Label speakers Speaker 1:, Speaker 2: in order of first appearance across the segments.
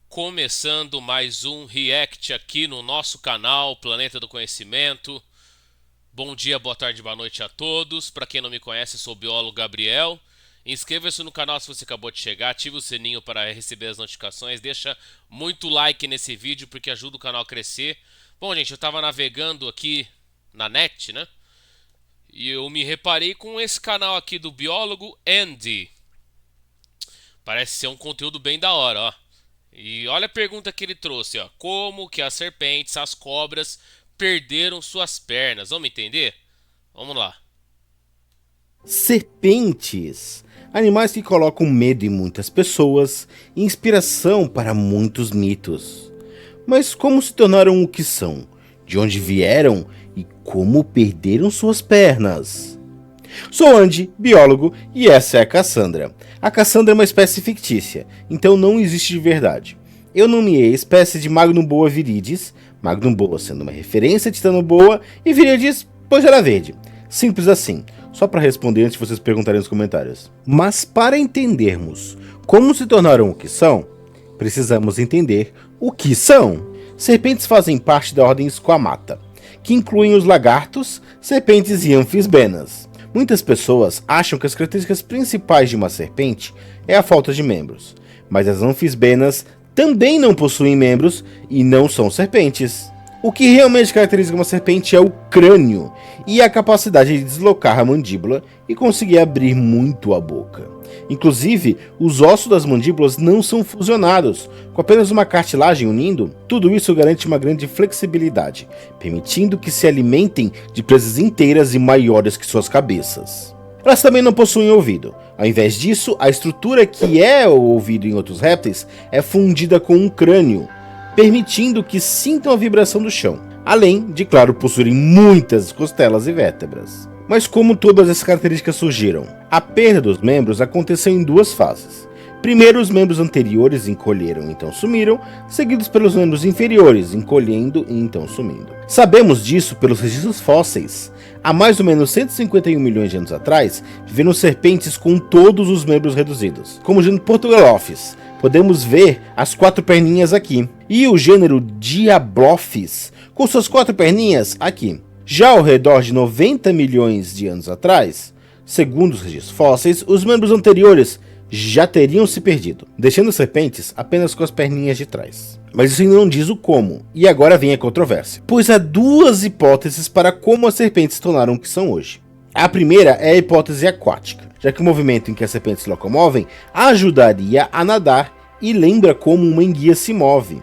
Speaker 1: Começando mais um react aqui no nosso canal Planeta do Conhecimento. Bom dia, boa tarde, boa noite a todos. Para quem não me conhece, sou o biólogo Gabriel. Inscreva-se no canal se você acabou de chegar, ative o sininho para receber as notificações, deixa muito like nesse vídeo porque ajuda o canal a crescer. Bom, gente, eu estava navegando aqui na net, né? E eu me reparei com esse canal aqui do biólogo Andy. Parece ser um conteúdo bem da hora, ó. E olha a pergunta que ele trouxe, ó. Como que as serpentes, as cobras, perderam suas pernas? Vamos entender? Vamos lá.
Speaker 2: Serpentes, animais que colocam medo em muitas pessoas e inspiração para muitos mitos. Mas como se tornaram o que são? De onde vieram e como perderam suas pernas? Sou Andy, biólogo, e essa é a Cassandra. A Cassandra é uma espécie fictícia, então não existe de verdade. Eu nomeei a espécie de Magnum boa viridis, Magnum boa sendo uma referência a Titano boa, e viridis, pois era verde. Simples assim, só para responder antes de vocês perguntarem nos comentários. Mas para entendermos como se tornaram o que são, precisamos entender o que são. Serpentes fazem parte da ordem Squamata, que incluem os lagartos, serpentes e anfisbenas. Muitas pessoas acham que as características principais de uma serpente é a falta de membros, mas as anfisbenas também não possuem membros e não são serpentes. O que realmente caracteriza uma serpente é o crânio e a capacidade de deslocar a mandíbula e conseguir abrir muito a boca. Inclusive, os ossos das mandíbulas não são fusionados, com apenas uma cartilagem unindo. Tudo isso garante uma grande flexibilidade, permitindo que se alimentem de presas inteiras e maiores que suas cabeças. Elas também não possuem ouvido. Ao invés disso, a estrutura que é o ouvido em outros répteis é fundida com um crânio, permitindo que sintam a vibração do chão, além de, claro, possuírem muitas costelas e vértebras. Mas como todas essas características surgiram? A perda dos membros aconteceu em duas fases. Primeiro, os membros anteriores encolheram e então sumiram, seguidos pelos membros inferiores, encolhendo e então sumindo. Sabemos disso pelos registros fósseis. Há mais ou menos 151 milhões de anos atrás, viveram serpentes com todos os membros reduzidos, como o gênero Portugalophis. Podemos ver as quatro perninhas aqui. E o gênero Diablophis, com suas quatro perninhas aqui. Já ao redor de 90 milhões de anos atrás, segundo os registros fósseis, os membros anteriores já teriam se perdido, deixando as serpentes apenas com as perninhas de trás. Mas isso ainda não diz o como, e agora vem a controvérsia, pois há duas hipóteses para como as serpentes se tornaram o que são hoje. A primeira é a hipótese aquática, já que o movimento em que as serpentes se locomovem ajudaria a nadar e lembra como uma enguia se move.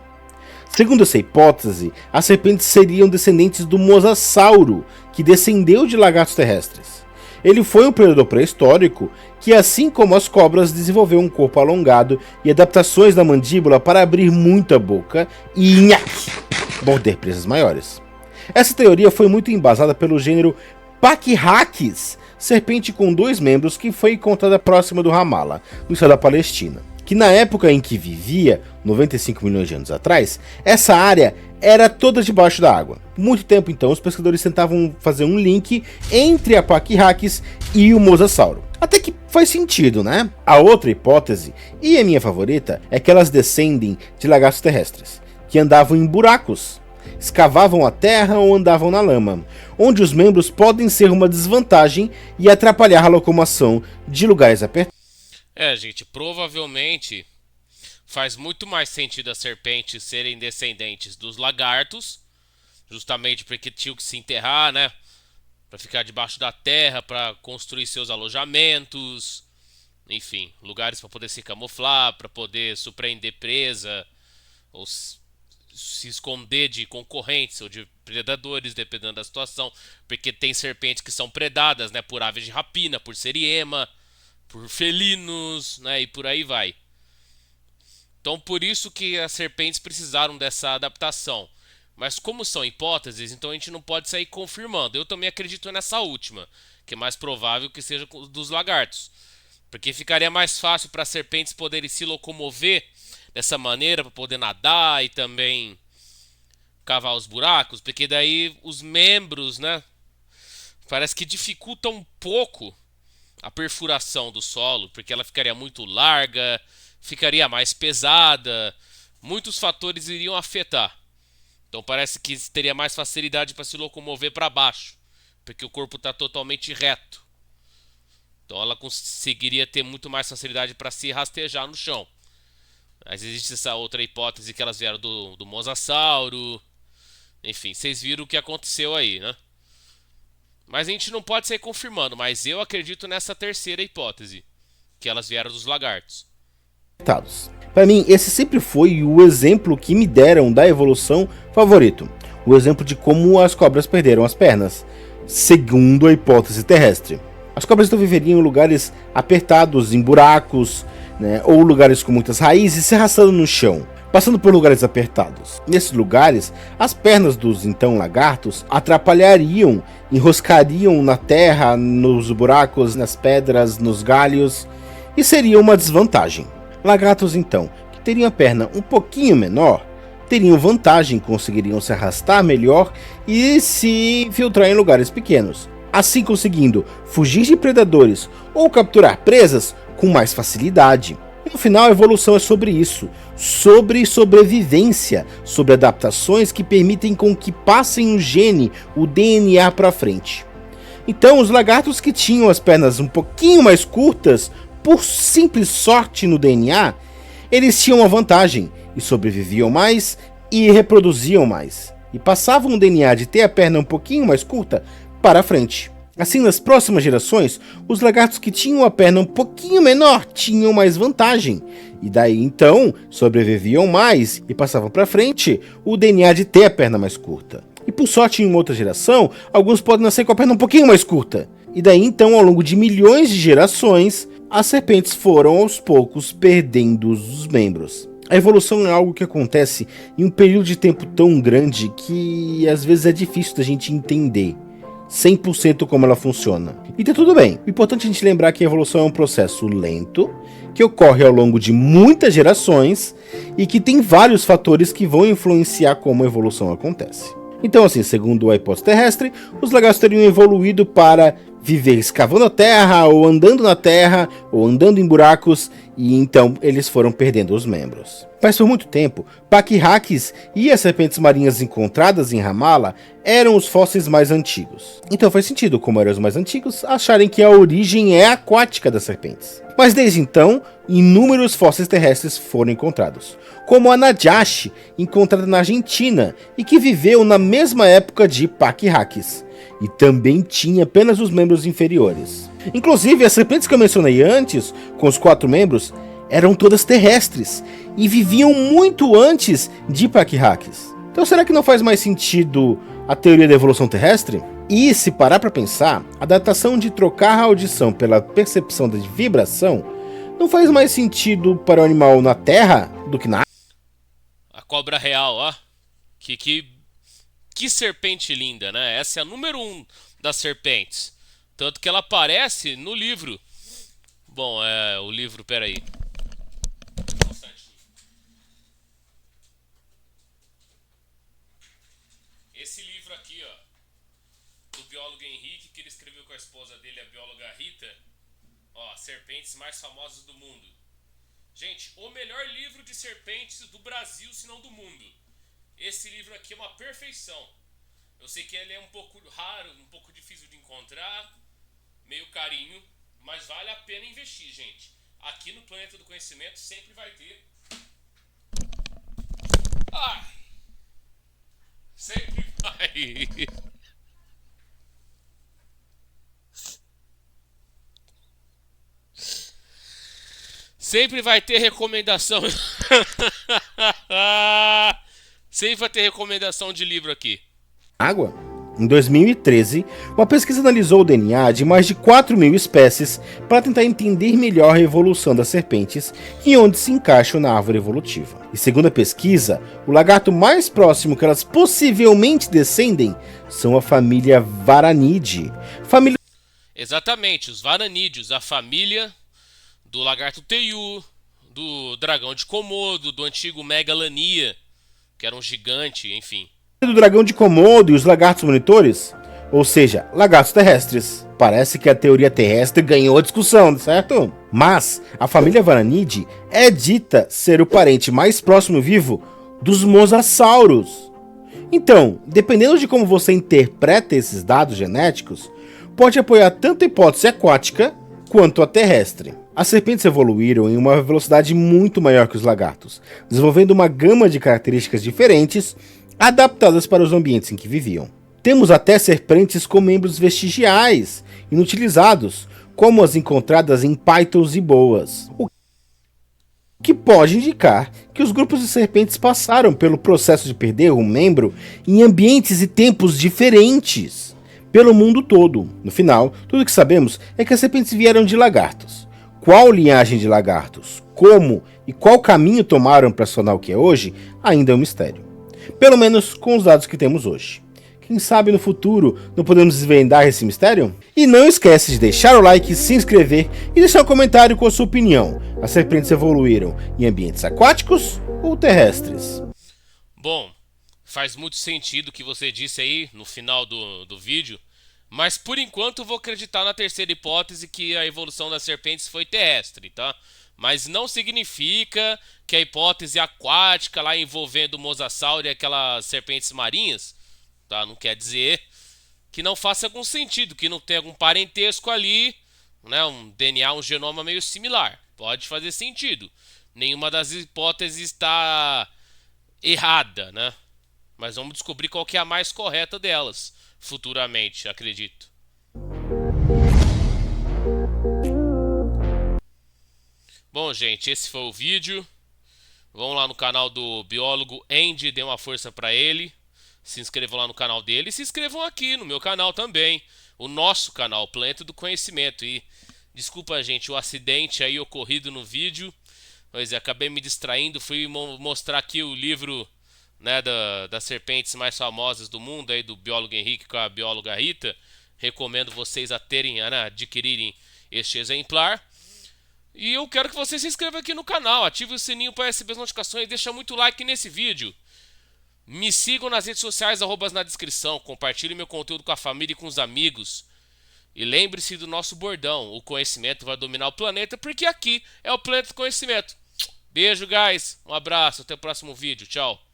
Speaker 2: Segundo essa hipótese, as serpentes seriam descendentes do mosasauro, que descendeu de lagartos terrestres. Ele foi um predador pré-histórico que, assim como as cobras, desenvolveu um corpo alongado e adaptações na mandíbula para abrir muita boca e morder presas maiores. Essa teoria foi muito embasada pelo gênero Pachyracis, serpente com dois membros que foi encontrada próxima do Ramallah, no céu da Palestina. Que na época em que vivia, 95 milhões de anos atrás, essa área era toda debaixo da água. Por muito tempo então, os pescadores tentavam fazer um link entre a Pachyracis e o mosasauro. Até que faz sentido, né? A outra hipótese, e a minha favorita, é que elas descendem de lagartos terrestres, que andavam em buracos, escavavam a terra ou andavam na lama, onde os membros podem ser uma desvantagem e atrapalhar a locomoção de lugares apertados.
Speaker 1: Gente, provavelmente faz muito mais sentido as serpentes serem descendentes dos lagartos, justamente porque tinham que se enterrar, né? Para ficar debaixo da terra, para construir seus alojamentos, enfim, lugares para poder se camuflar, para poder surpreender presa ou se esconder de concorrentes ou de predadores, dependendo da situação, porque tem serpentes que são predadas, né, por aves de rapina, por seriema, por felinos, né, e por aí vai. Então, por isso que as serpentes precisaram dessa adaptação. Mas como são hipóteses, então a gente não pode sair confirmando. Eu também acredito nessa última, que é mais provável que seja dos lagartos. Porque ficaria mais fácil para as serpentes poderem se locomover dessa maneira, para poder nadar e também cavar os buracos, porque daí os membros, né, parece que dificulta um pouco a perfuração do solo, porque ela ficaria muito larga, ficaria mais pesada, muitos fatores iriam afetar. Então parece que teria mais facilidade para se locomover para baixo, porque o corpo está totalmente reto. Então ela conseguiria ter muito mais facilidade para se rastejar no chão. Mas existe essa outra hipótese que elas vieram do mosasauro. Enfim, vocês viram o que aconteceu aí, né? Mas a gente não pode sair confirmando, mas eu acredito nessa terceira hipótese, que elas vieram dos lagartos.
Speaker 2: Para mim, esse sempre foi o exemplo que me deram da evolução favorito. O exemplo de como as cobras perderam as pernas, segundo a hipótese terrestre. As cobras então viveriam em lugares apertados, em buracos, né, ou lugares com muitas raízes, se arrastando no chão, passando por lugares apertados. Nesses lugares, as pernas dos então lagartos atrapalhariam, enroscariam na terra, nos buracos, nas pedras, nos galhos, e seria uma desvantagem. Lagartos então, que teriam a perna um pouquinho menor, teriam vantagem, conseguiriam se arrastar melhor e se infiltrar em lugares pequenos, assim conseguindo fugir de predadores ou capturar presas com mais facilidade. E no final, a evolução é sobre isso, sobre sobrevivência, sobre adaptações que permitem com que passem o gene, o DNA para frente. Então, os lagartos que tinham as pernas um pouquinho mais curtas, por simples sorte no DNA, eles tinham uma vantagem e sobreviviam mais e reproduziam mais, e passavam o DNA de ter a perna um pouquinho mais curta para frente. Assim, nas próximas gerações, os lagartos que tinham a perna um pouquinho menor tinham mais vantagem, e daí então sobreviviam mais e passavam para frente o DNA de ter a perna mais curta. E por sorte, em uma outra geração, alguns podem nascer com a perna um pouquinho mais curta, e daí então, ao longo de milhões de gerações, as serpentes foram aos poucos perdendo os membros. A evolução é algo que acontece em um período de tempo tão grande que às vezes é difícil da gente entender 100% como ela funciona. E tá tudo bem. O importante é a gente lembrar que a evolução é um processo lento, que ocorre ao longo de muitas gerações e que tem vários fatores que vão influenciar como a evolução acontece. Então, assim, segundo a hipótese terrestre, os lagartos teriam evoluído para viver escavando a terra, ou andando na terra, ou andando em buracos, e então eles foram perdendo os membros. Mas por muito tempo, paquirraques e as serpentes marinhas encontradas em Ramallah eram os fósseis mais antigos. Então faz sentido, como eram os mais antigos, acharem que a origem é aquática das serpentes. Mas desde então, inúmeros fósseis terrestres foram encontrados, como a Najashi, encontrada na Argentina, e que viveu na mesma época de paquirraques, e também tinha apenas os membros inferiores. Inclusive, as serpentes que eu mencionei antes, com os 4 membros, eram todas terrestres, e viviam muito antes de paquirraques. Então será que não faz mais sentido a teoria da evolução terrestre? E se parar para pensar, a adaptação de trocar a audição pela percepção de vibração não faz mais sentido para o animal na terra do que na água?
Speaker 1: A cobra real, ó. Que serpente linda, né? Essa é a número 1 das serpentes. Tanto que ela aparece no livro. Bom, o livro, peraí. Esse livro aqui, ó, do biólogo Henrique, que ele escreveu com a esposa dele, a bióloga Rita. Ó, serpentes mais famosas do mundo. Gente, o melhor livro de serpentes do Brasil, se não do mundo. Esse livro aqui é uma perfeição. Eu sei que ele é um pouco raro, um pouco difícil de encontrar, meio carinho, mas vale a pena investir, gente. Aqui no Planeta do Conhecimento sempre vai ter. Ai! Sempre vai. Sempre vai ter recomendação. Sempre vai ter recomendação de livro aqui.
Speaker 2: Água? Em 2013, uma pesquisa analisou o DNA de mais de 4.000 espécies para tentar entender melhor a evolução das serpentes e onde se encaixam na árvore evolutiva. E segundo a pesquisa, o lagarto mais próximo que elas possivelmente descendem são a família Varanidae.
Speaker 1: Exatamente, os Varanídeos, a família do lagarto teiu, do dragão de Komodo, do antigo Megalania, que era um gigante, enfim.
Speaker 2: Do dragão de Komodo e os lagartos monitores, ou seja, lagartos terrestres. Parece que a teoria terrestre ganhou a discussão, certo? Mas a família Varanidae é dita ser o parente mais próximo vivo dos mosassauros. Então, dependendo de como você interpreta esses dados genéticos, pode apoiar tanto a hipótese aquática quanto a terrestre. As serpentes evoluíram em uma velocidade muito maior que os lagartos, desenvolvendo uma gama de características diferentes adaptadas para os ambientes em que viviam. Temos até serpentes com membros vestigiais, inutilizados, como as encontradas em pythons e boas, o que pode indicar que os grupos de serpentes passaram pelo processo de perder um membro em ambientes e tempos diferentes pelo mundo todo. No final, tudo que sabemos é que as serpentes vieram de lagartos. Qual linhagem de lagartos, como e qual caminho tomaram para se tornar o que é hoje, ainda é um mistério. Pelo menos com os dados que temos hoje. Quem sabe no futuro não podemos desvendar esse mistério? E não esquece de deixar o like, se inscrever e deixar um comentário com a sua opinião. As serpentes evoluíram em ambientes aquáticos ou terrestres?
Speaker 1: Bom, faz muito sentido o que você disse aí no final do vídeo, mas por enquanto eu vou acreditar na terceira hipótese, que a evolução das serpentes foi terrestre, tá? Mas não significa que a hipótese aquática lá envolvendo o mosasauro e aquelas serpentes marinhas, tá? Não quer dizer que não faça algum sentido, que não tenha algum parentesco ali, né? Um DNA, um genoma meio similar. Pode fazer sentido. Nenhuma das hipóteses está errada, né? Mas vamos descobrir qual que é a mais correta delas futuramente, acredito. Bom, gente, esse foi o vídeo. Vão lá no canal do biólogo Andy, dê uma força pra ele. Se inscrevam lá no canal dele e se inscrevam aqui no meu canal também. O nosso canal, Planeta do Conhecimento. E desculpa, gente, o acidente aí ocorrido no vídeo. Pois é, acabei me distraindo. Fui mostrar aqui o livro, né, das serpentes mais famosas do mundo, aí do biólogo Henrique com a bióloga Rita. Recomendo vocês a adquirirem este exemplar. E eu quero que você se inscreva aqui no canal, ative o sininho para receber as notificações e deixa muito like nesse vídeo. Me sigam nas redes sociais, arrobas na descrição, compartilhe meu conteúdo com a família e com os amigos. E lembre-se do nosso bordão, o conhecimento vai dominar o planeta, porque aqui é o planeta do conhecimento. Beijo, guys, um abraço, até o próximo vídeo, tchau.